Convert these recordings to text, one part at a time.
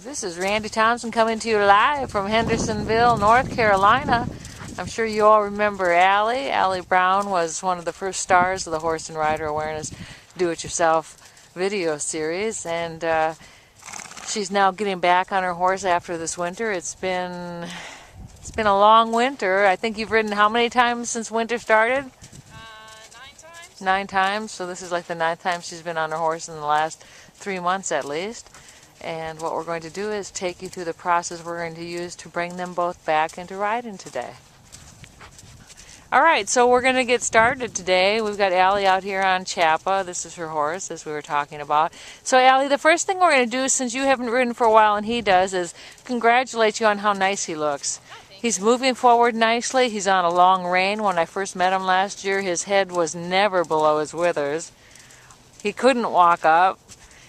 This is Randy Thompson coming to you live from Hendersonville, North Carolina. I'm sure you all remember Allie. Allie Brown was one of the first stars of the Horse and Rider Awareness Do-It-Yourself video series, and she's now getting back on her horse after this winter. It's been a long winter. I think you've ridden how many times since winter started? 9 times. 9 times. So this is like the 9th time she's been on her horse in the last 3 months at least. And what we're going to do is take you through the process we're going to use to bring them both back into riding today. All right, so we're going to get started today. We've got Allie out here on Chappa. This is her horse, as we were talking about. So Allie, the first thing we're going to do, since you haven't ridden for a while and he does, is congratulate you on how nice he looks. He's moving forward nicely. He's on a long rein. When I first met him last year, his head was never below his withers. He couldn't walk up.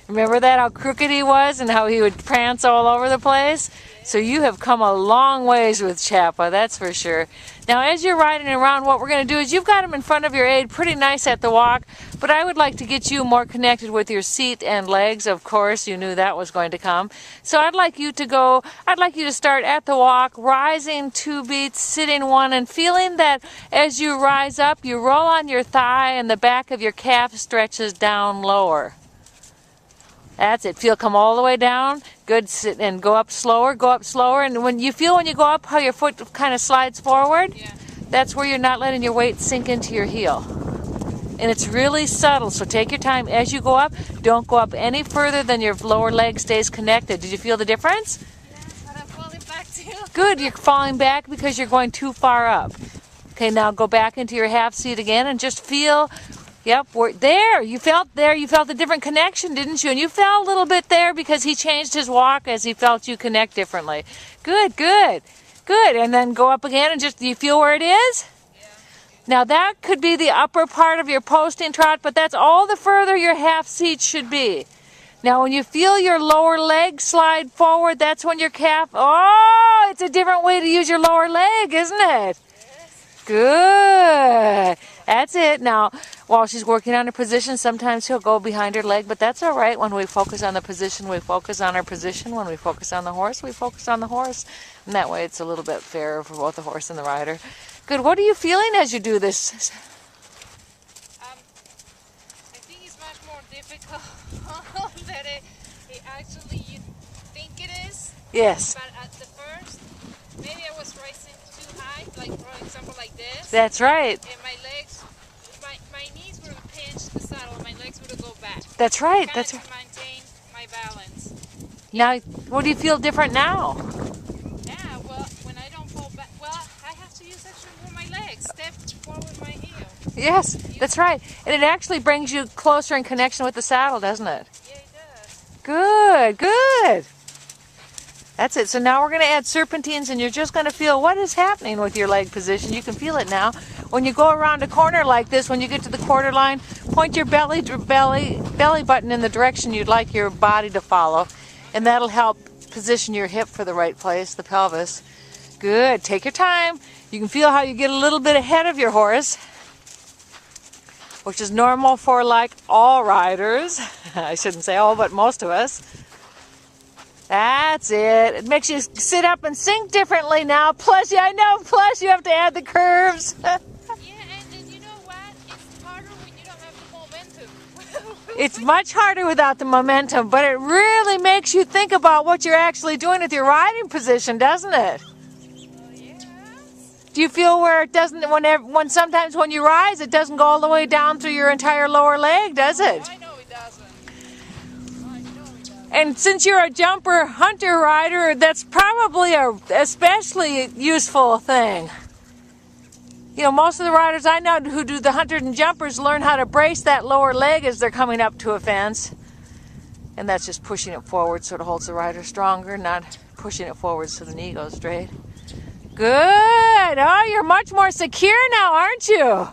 Remember that, how crooked he was and how he would prance all over the place? So you have come a long ways with Chappa, that's for sure. Now as you're riding around, what we're going to do is you've got him in front of your aid pretty nice at the walk, but I would like to get you more connected with your seat and legs. Of course, you knew that was going to come. So I'd like you to start at the walk, rising 2 beats, sitting 1, and feeling that as you rise up, you roll on your thigh and the back of your calf stretches down lower. That's it. Feel come all the way down. Good. Sit and go up slower. And when you go up, how your foot kind of slides forward, Yeah. That's where you're not letting your weight sink into your heel. And it's really subtle, so take your time. As you go up, don't go up any further than your lower leg stays connected. Did you feel the difference? Yeah, but I'm falling back too. Good. You're falling back because you're going too far up. Okay, now go back into your half seat again and just feel. Yep, we're there. You felt a different connection, didn't you? And you felt a little bit there because he changed his walk as he felt you connect differently. Good. And then go up again and do you feel where it is? Yeah. Now that could be the upper part of your posting trot, but that's all the further your half seat should be. Now when you feel your lower leg slide forward, that's when your calf, it's a different way to use your lower leg, isn't it? Yes. Good. That's it. Now, while she's working on her position, sometimes he'll go behind her leg, but that's all right. When we focus on the position, we focus on our position. When we focus on the horse, we focus on the horse. And that way it's a little bit fairer for both the horse and the rider. Good. What are you feeling as you do this? I think it's much more difficult than it actually you think it is. Yes. But at the first, maybe I was rising too high, like for example like this. That's right. And my legs, my knees would pinch the saddle, my legs would go back. That's right. That's right. To maintain my balance. Now, what do you feel different now? Yeah, well, when I don't fall back, I have to use extra for my legs, step forward my heel. Yes, that's right. And it actually brings you closer in connection with the saddle, doesn't it? Yeah, it does. Good. That's it. So now we're going to add serpentines, and you're just going to feel what is happening with your leg position. You can feel it now. When you go around a corner like this, when you get to the quarter line, point your belly button in the direction you'd like your body to follow, and that'll help position your hip for the right place, the pelvis. Good. Take your time. You can feel how you get a little bit ahead of your horse, which is normal for like all riders. I shouldn't say all, but most of us. That's it. It makes you sit up and sink differently now. Plus you have to add the curves. Yeah, and you know what? It's harder when you don't have the momentum. It's much harder without the momentum, but it really makes you think about what you're actually doing with your riding position, doesn't it? Yes. Do you feel where it doesn't, when sometimes when you rise, it doesn't go all the way down through your entire lower leg, does it? I know it doesn't. And since you're a jumper hunter rider, that's probably a especially useful thing. You know, most of the riders I know who do the hunters and jumpers learn how to brace that lower leg as they're coming up to a fence. And that's just pushing it forward so it holds the rider stronger, not pushing it forward so the knee goes straight. Good. Oh, you're much more secure now, aren't you?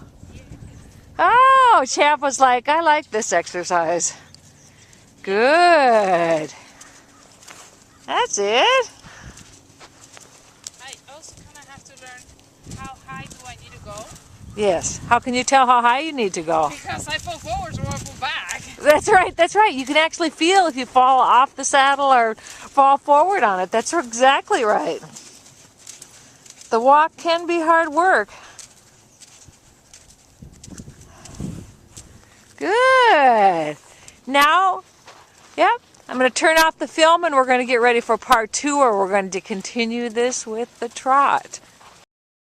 Oh, Chappa's like, I like this exercise. Good. That's it. I also kind of have to learn how high do I need to go. Yes. How can you tell how high you need to go? Because I pull forwards or I pull back. That's right, that's right. You can actually feel if you fall off the saddle or fall forward on it. That's exactly right. The walk can be hard work. Good. Now, yep, I'm going to turn off the film and we're going to get ready for part 2 where we're going to continue this with the trot.